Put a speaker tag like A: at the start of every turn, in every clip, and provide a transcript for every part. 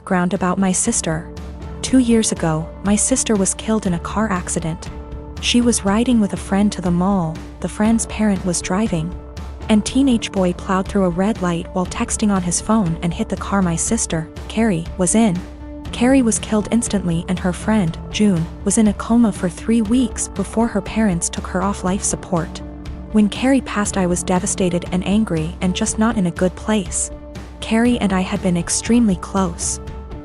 A: Background about my sister. 2 years ago, my sister was killed in a car accident. She was riding with a friend to the mall, the friend's parent was driving, and teenage boy plowed through a red light while texting on his phone and hit the car my sister, Carrie, was in. Carrie was killed instantly and her friend, June, was in a coma for 3 weeks before her parents took her off life support. When Carrie passed, I was devastated and angry and just not in a good place. Carrie and I had been extremely close.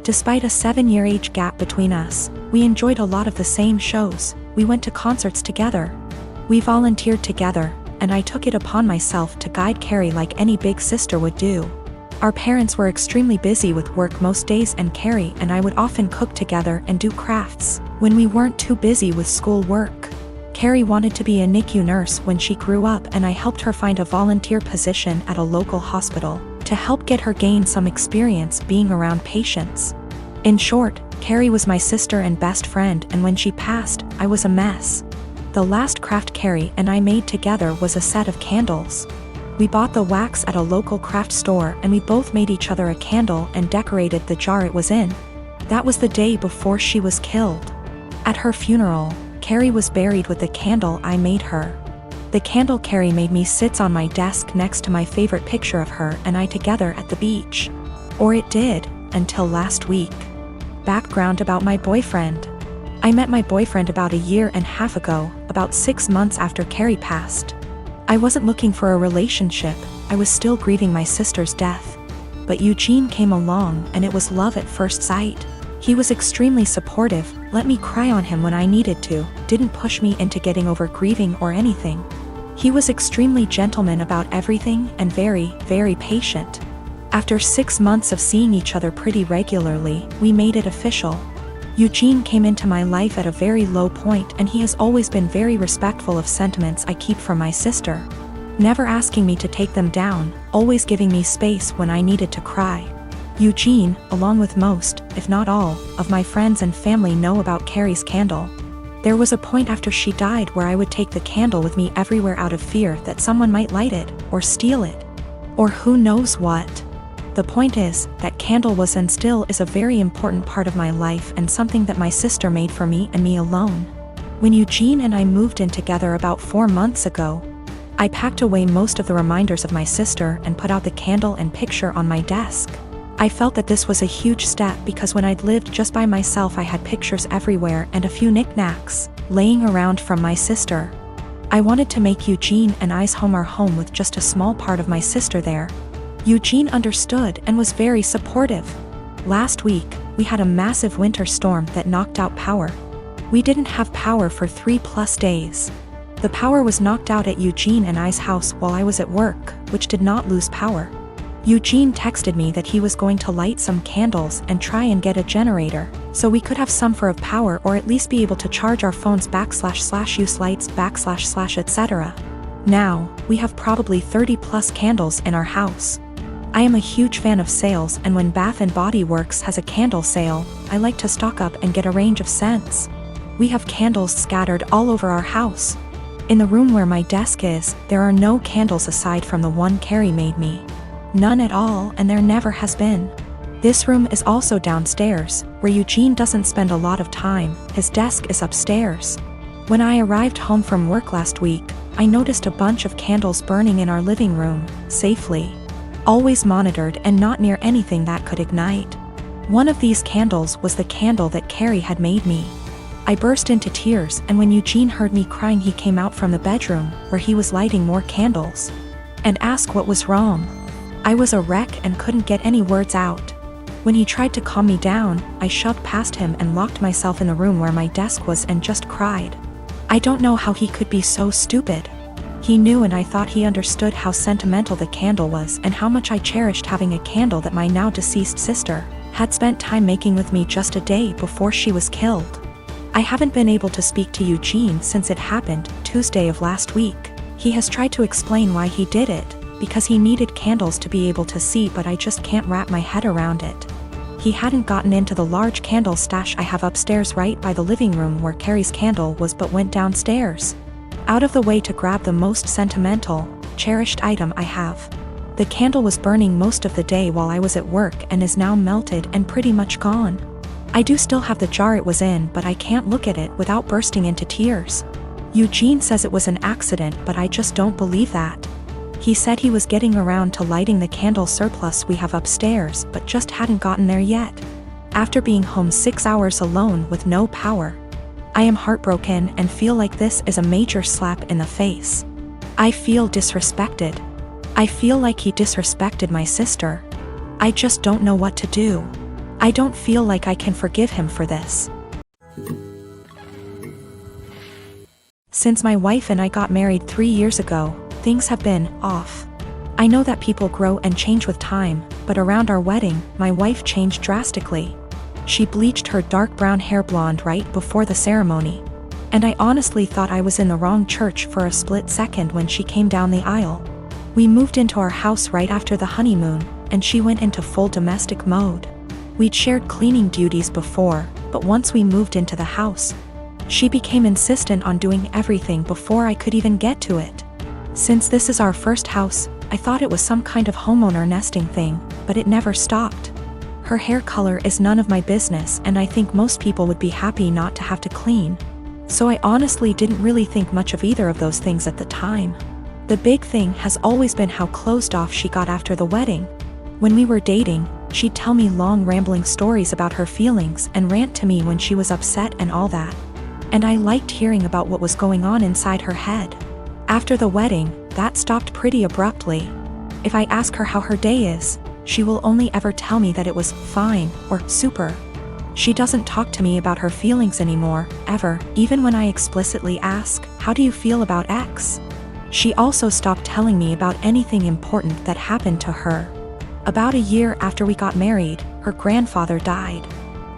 A: Despite a 7-year age gap between us, we enjoyed a lot of the same shows, we went to concerts together. We volunteered together, and I took it upon myself to guide Carrie like any big sister would do. Our parents were extremely busy with work most days, and Carrie and I would often cook together and do crafts when we weren't too busy with school work. Carrie wanted to be a NICU nurse when she grew up, and I helped her find a volunteer position at a local hospital to help get her gain some experience being around patients. In short, Carrie was my sister and best friend, and when she passed, I was a mess. The last craft Carrie and I made together was a set of candles. We bought the wax at a local craft store and we both made each other a candle and decorated the jar it was in. That was the day before she was killed. At her funeral, Carrie was buried with the candle I made her. The candle Carrie made me sits on my desk next to my favorite picture of her and I together at the beach. Or it did, until last week. Background about my boyfriend. I met my boyfriend about 1.5 years ago, about 6 months after Carrie passed. I wasn't looking for a relationship, I was still grieving my sister's death. But Eugene came along and it was love at first sight. He was extremely supportive, let me cry on him when I needed to, didn't push me into getting over grieving or anything. He was extremely gentleman about everything and very, very patient. After 6 months of seeing each other pretty regularly, we made it official. Eugene came into my life at a very low point, and he has always been very respectful of sentiments I keep from my sister. Never asking me to take them down, always giving me space when I needed to cry. Eugene, along with most, if not all, of my friends and family know about Carrie's candle. There was a point after she died where I would take the candle with me everywhere out of fear that someone might light it, or steal it. Or who knows what. The point is, that candle was and still is a very important part of my life and something that my sister made for me and me alone. When Eugene and I moved in together about 4 months ago, I packed away most of the reminders of my sister and put out the candle and picture on my desk. I felt that this was a huge step because when I'd lived just by myself I had pictures everywhere and a few knickknacks laying around from my sister. I wanted to make Eugene and I's home our home with just a small part of my sister there. Eugene understood and was very supportive. Last week, we had a massive winter storm that knocked out power. We didn't have power for 3+ days. The power was knocked out at Eugene and I's house while I was at work, which did not lose power. Eugene texted me that he was going to light some candles and try and get a generator, so we could have some for of power or at least be able to charge our phones / use lights / etc. Now, we have probably 30+ candles in our house. I am a huge fan of sales, and when Bath & Body Works has a candle sale, I like to stock up and get a range of scents. We have candles scattered all over our house. In the room where my desk is, there are no candles aside from the one Carrie made me. None at all, and there never has been. This room is also downstairs, where Eugene doesn't spend a lot of time, his desk is upstairs. When I arrived home from work last week, I noticed a bunch of candles burning in our living room, safely. Always monitored and not near anything that could ignite. One of these candles was the candle that Carrie had made me. I burst into tears, and when Eugene heard me crying he came out from the bedroom, where he was lighting more candles, and asked what was wrong. I was a wreck and couldn't get any words out. When he tried to calm me down, I shoved past him and locked myself in the room where my desk was and just cried. I don't know how he could be so stupid. He knew, and I thought he understood how sentimental the candle was and how much I cherished having a candle that my now deceased sister had spent time making with me just a day before she was killed. I haven't been able to speak to Eugene since it happened, Tuesday of last week. He has tried to explain why he did it, because he needed candles to be able to see, but I just can't wrap my head around it. He hadn't gotten into the large candle stash I have upstairs right by the living room where Carrie's candle was, but went downstairs, out of the way to grab the most sentimental, cherished item I have. The candle was burning most of the day while I was at work and is now melted and pretty much gone. I do still have the jar it was in, but I can't look at it without bursting into tears. Eugene says it was an accident, but I just don't believe that. He said he was getting around to lighting the candle surplus we have upstairs, but just hadn't gotten there yet. After being home 6 hours alone with no power, I am heartbroken and feel like this is a major slap in the face. I feel disrespected. I feel like he disrespected my sister. I just don't know what to do. I don't feel like I can forgive him for this. Since my wife and I got married 3 years ago, things have been off. I know that people grow and change with time, but around our wedding, my wife changed drastically. She bleached her dark brown hair blonde right before the ceremony. And I honestly thought I was in the wrong church for a split second when she came down the aisle. We moved into our house right after the honeymoon, and she went into full domestic mode. We'd shared cleaning duties before, but once we moved into the house, she became insistent on doing everything before I could even get to it. Since this is our first house, I thought it was some kind of homeowner nesting thing, but it never stopped. Her hair color is none of my business, and I think most people would be happy not to have to clean. So I honestly didn't really think much of either of those things at the time. The big thing has always been how closed off she got after the wedding. When we were dating, she'd tell me long rambling stories about her feelings and rant to me when she was upset and all that. And I liked hearing about what was going on inside her head. After the wedding, that stopped pretty abruptly. If I ask her how her day is, she will only ever tell me that it was fine or super. She doesn't talk to me about her feelings anymore, ever, even when I explicitly ask, "How do you feel about X?" She also stopped telling me about anything important that happened to her. About a year after we got married, her grandfather died.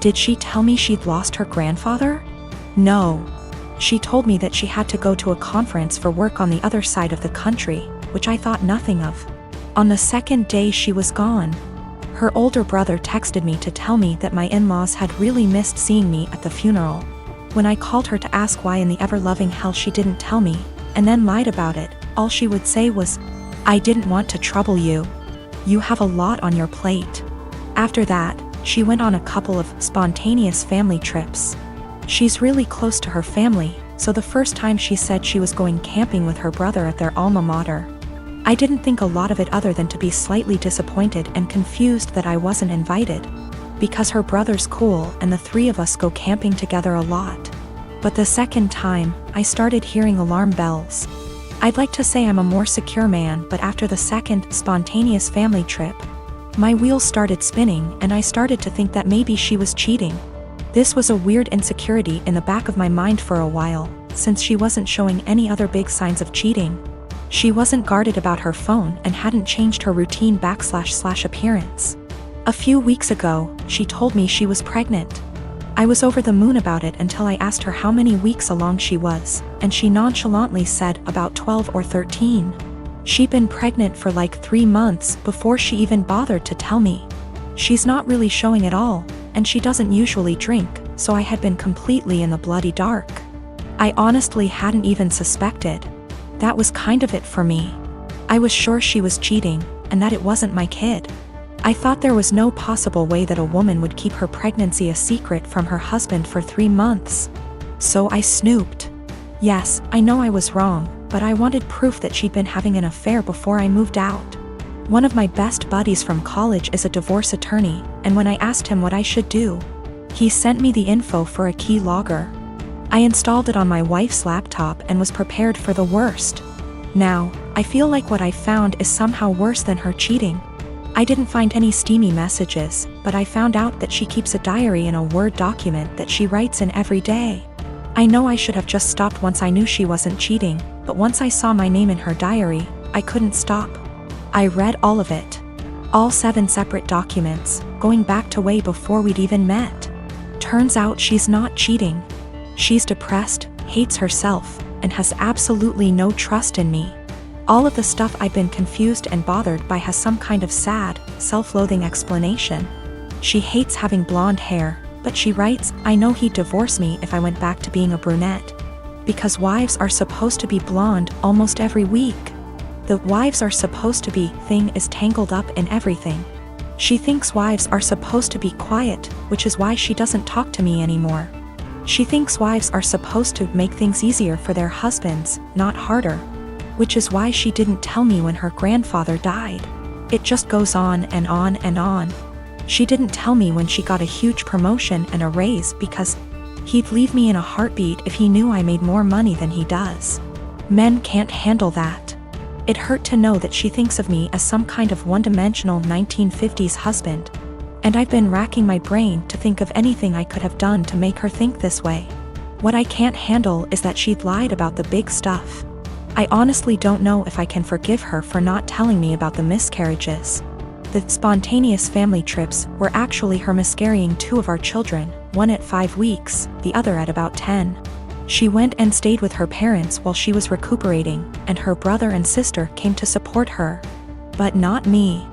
A: Did she tell me she'd lost her grandfather? No. She told me that she had to go to a conference for work on the other side of the country, which I thought nothing of. On the second day she was gone. Her older brother texted me to tell me that my in-laws had really missed seeing me at the funeral. When I called her to ask why in the ever-loving hell she didn't tell me, and then lied about it, all she would say was, "I didn't want to trouble you. You have a lot on your plate." After that, she went on a couple of spontaneous family trips. She's really close to her family, so the first time she said she was going camping with her brother at their alma mater, I didn't think a lot of it other than to be slightly disappointed and confused that I wasn't invited, because her brother's cool and the three of us go camping together a lot. But the second time, I started hearing alarm bells. I'd like to say I'm a more secure man, but after the second spontaneous family trip, my wheels started spinning and I started to think that maybe she was cheating. This was a weird insecurity in the back of my mind for a while, since she wasn't showing any other big signs of cheating. She wasn't guarded about her phone and hadn't changed her routine / appearance. A few weeks ago, she told me she was pregnant. I was over the moon about it until I asked her how many weeks along she was, and she nonchalantly said about 12 or 13. She'd been pregnant for like 3 months before she even bothered to tell me. She's not really showing at all, and she doesn't usually drink, so I had been completely in the bloody dark. I honestly hadn't even suspected. That was kind of it for me. I was sure she was cheating, and that it wasn't my kid. I thought there was no possible way that a woman would keep her pregnancy a secret from her husband for 3 months. So I snooped. Yes, I know I was wrong, but I wanted proof that she'd been having an affair before I moved out. One of my best buddies from college is a divorce attorney, and when I asked him what I should do, he sent me the info for a key logger. I installed it on my wife's laptop and was prepared for the worst. Now, I feel like what I found is somehow worse than her cheating. I didn't find any steamy messages, but I found out that she keeps a diary in a Word document that she writes in every day. I know I should have just stopped once I knew she wasn't cheating, but once I saw my name in her diary, I couldn't stop. I read all of it. All 7 separate documents, going back to way before we'd even met. Turns out she's not cheating. She's depressed, hates herself, and has absolutely no trust in me. All of the stuff I've been confused and bothered by has some kind of sad, self-loathing explanation. She hates having blonde hair, but she writes, "I know he'd divorce me if I went back to being a brunette, because wives are supposed to be blonde almost every week." The wives are supposed to be thing is tangled up in everything. She thinks wives are supposed to be quiet, which is why she doesn't talk to me anymore. She thinks wives are supposed to make things easier for their husbands, not harder. Which is why she didn't tell me when her grandfather died. It just goes on and on and on. She didn't tell me when she got a huge promotion and a raise because he'd leave me in a heartbeat if he knew I made more money than he does. Men can't handle that. It hurt to know that she thinks of me as some kind of one-dimensional 1950s husband. And I've been racking my brain to think of anything I could have done to make her think this way. What I can't handle is that she'd lied about the big stuff. I honestly don't know if I can forgive her for not telling me about the miscarriages. The spontaneous family trips were actually her miscarrying 2 of our children, one at 5 weeks, the other at about 10. She went and stayed with her parents while she was recuperating, and her brother and sister came to support her. But not me.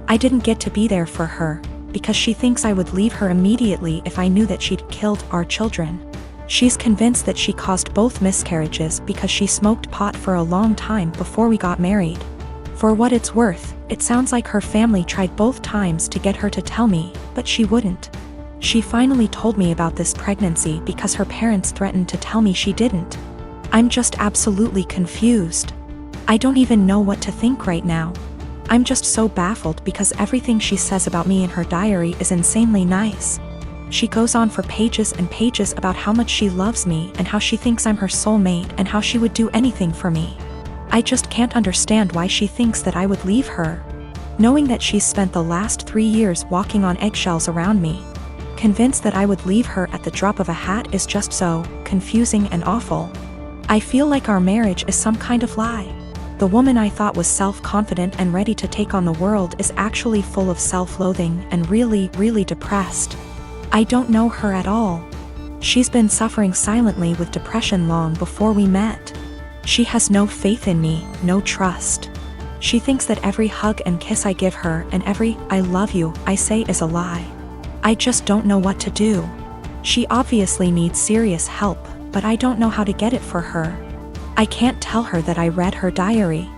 A: I didn't get to be there for her, because she thinks I would leave her immediately if I knew that she'd killed our children. She's convinced that she caused both miscarriages because she smoked pot for a long time before we got married. For what it's worth, it sounds like her family tried both times to get her to tell me, but she wouldn't. She finally told me about this pregnancy because her parents threatened to tell me she didn't. I'm just absolutely confused. I don't even know what to think right now. I'm just so baffled because everything she says about me in her diary is insanely nice. She goes on for pages and pages about how much she loves me and how she thinks I'm her soulmate and how she would do anything for me. I just can't understand why she thinks that I would leave her. Knowing that she's spent the last 3 years walking on eggshells around me, convinced that I would leave her at the drop of a hat is just so confusing and awful. I feel like our marriage is some kind of lie. The woman I thought was self-confident and ready to take on the world is actually full of self-loathing and really, really depressed. I don't know her at all. She's been suffering silently with depression long before we met. She has no faith in me, no trust. She thinks that every hug and kiss I give her and every "I love you" I say is a lie. I just don't know what to do. She obviously needs serious help, but I don't know how to get it for her. I can't tell her that I read her diary.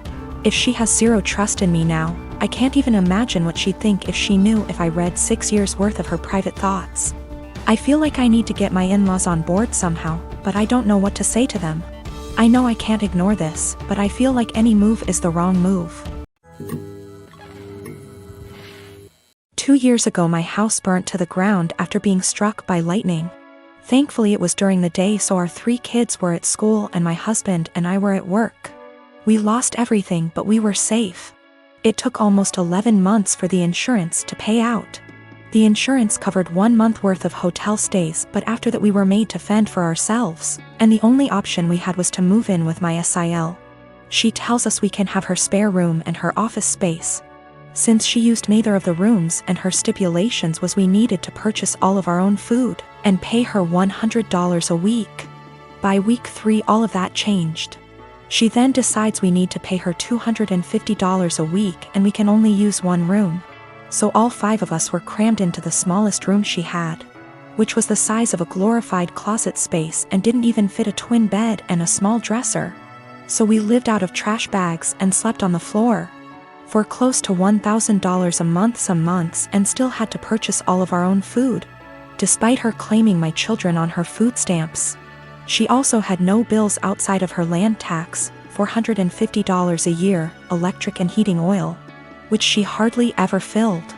A: If she has zero trust in me now, I can't even imagine what she'd think if she knew if I read 6 years worth of her private thoughts. I feel like I need to get my in-laws on board somehow, but I don't know what to say to them. I know I can't ignore this, but I feel like any move is the wrong move. 2 years ago my house burnt to the ground after being struck by lightning. Thankfully it was during the day so our 3 kids were at school and my husband and I were at work. We lost everything but we were safe. It took almost 11 months for the insurance to pay out. The insurance covered 1 month worth of hotel stays, but after that we were made to fend for ourselves, and the only option we had was to move in with my SIL. She tells us we can have her spare room and her office space. Since she used neither of the rooms and her stipulations was we needed to purchase all of our own food and pay her $100 a week. By week 3 all of that changed. She then decides we need to pay her $250 a week and we can only use 1 room. So all 5 of us were crammed into the smallest room she had, which was the size of a glorified closet space and didn't even fit a twin bed and a small dresser. So we lived out of trash bags and slept on the floor for close to $1,000 a month some months and still had to purchase all of our own food, despite her claiming my children on her food stamps. She also had no bills outside of her land tax, $450 a year, electric and heating oil, which she hardly ever filled.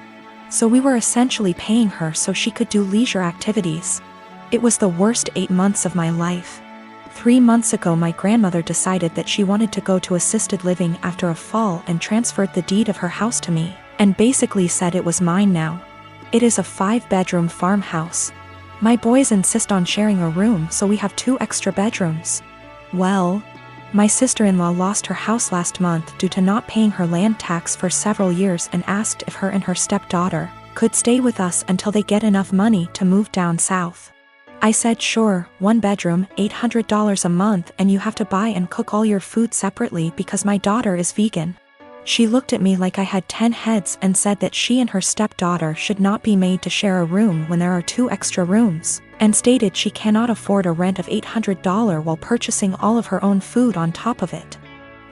A: So we were essentially paying her so she could do leisure activities. It was the worst 8 months of my life. 3 months ago my grandmother decided that she wanted to go to assisted living after a fall and transferred the deed of her house to me, and basically said it was mine now. It is a 5-bedroom farmhouse. My boys insist on sharing a room so we have 2 extra bedrooms. Well, my sister-in-law lost her house last month due to not paying her land tax for several years and asked if her and her stepdaughter could stay with us until they get enough money to move down south. I said sure, 1 bedroom, $800 a month, and you have to buy and cook all your food separately because my daughter is vegan. She looked at me like I had 10 heads and said that she and her stepdaughter should not be made to share a room when there are 2 extra rooms, and stated she cannot afford a rent of $800 while purchasing all of her own food on top of it.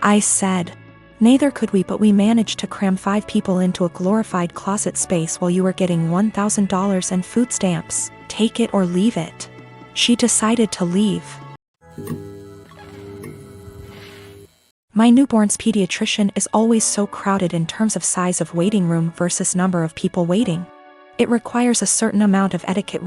A: I said, Neither could we, but we managed to cram 5 people into a glorified closet space while you were getting $1,000 and food stamps. Take it or leave it. She decided to leave. My newborn's pediatrician is always so crowded in terms of size of waiting room versus number of people waiting. It requires a certain amount of etiquette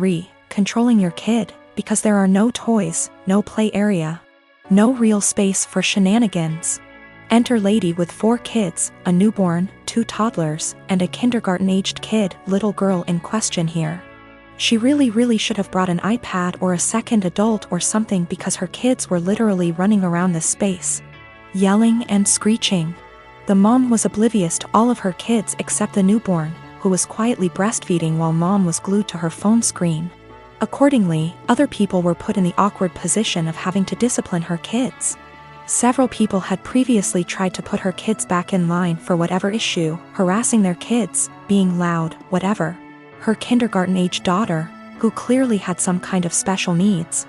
A: controlling your kid, because there are no toys, no play area, no real space for shenanigans. Enter lady with 4 kids, a newborn, 2 toddlers, and a kindergarten-aged kid, little girl in question here. She really should have brought an iPad or a second adult or something, because her kids were literally running around this space, yelling and screeching. The mom was oblivious to all of her kids except the newborn, who was quietly breastfeeding while mom was glued to her phone screen. Accordingly, other people were put in the awkward position of having to discipline her kids. Several people had previously tried to put her kids back in line for whatever issue, harassing their kids, being loud, whatever. Her kindergarten-age daughter, who clearly had some kind of special needs,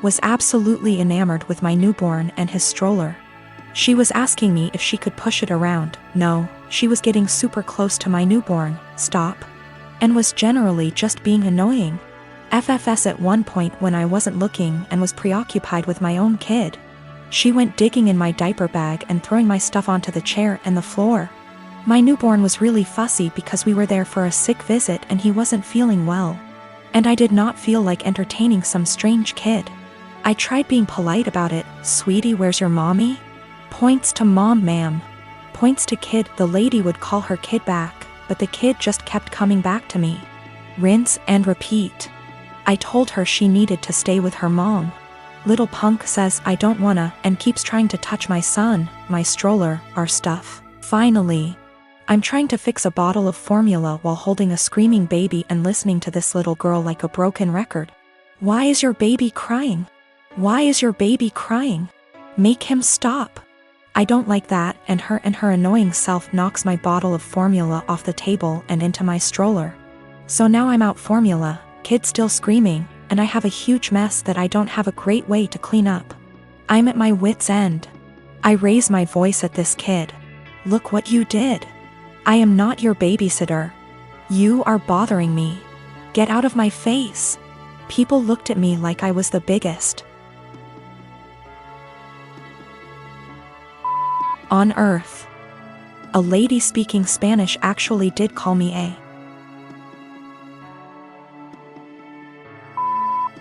A: was absolutely enamored with my newborn and his stroller. She was asking me if she could push it around. No, she was getting super close to my newborn, stop, and was generally just being annoying. FFS at one point when I wasn't looking and was preoccupied with my own kid. She went digging in my diaper bag and throwing my stuff onto the chair and the floor. My newborn was really fussy because we were there for a sick visit and he wasn't feeling well. And I did not feel like entertaining some strange kid. I tried being polite about it. Sweetie, where's your mommy? Points to mom, ma'am. Points to kid. The lady would call her kid back, but the kid just kept coming back to me. Rinse and repeat. I told her she needed to stay with her mom. Little punk says I don't wanna and keeps trying to touch my son, my stroller, our stuff. Finally, I'm trying to fix a bottle of formula while holding a screaming baby and listening to this little girl like a broken record. Why is your baby crying? Why is your baby crying? Make him stop. I don't like that, and her annoying self knocks my bottle of formula off the table and into my stroller. So now I'm out formula, kid still screaming, and I have a huge mess that I don't have a great way to clean up. I'm at my wit's end. I raise my voice at this kid. Look what you did. I am not your babysitter. You are bothering me. Get out of my face. People looked at me like I was the biggest on earth. A lady speaking Spanish actually did call me a.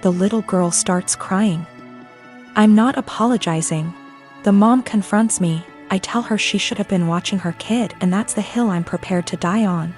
A: The little girl starts crying. I'm not apologizing. The mom confronts me. I tell her she should have been watching her kid, and that's the hill I'm prepared to die on.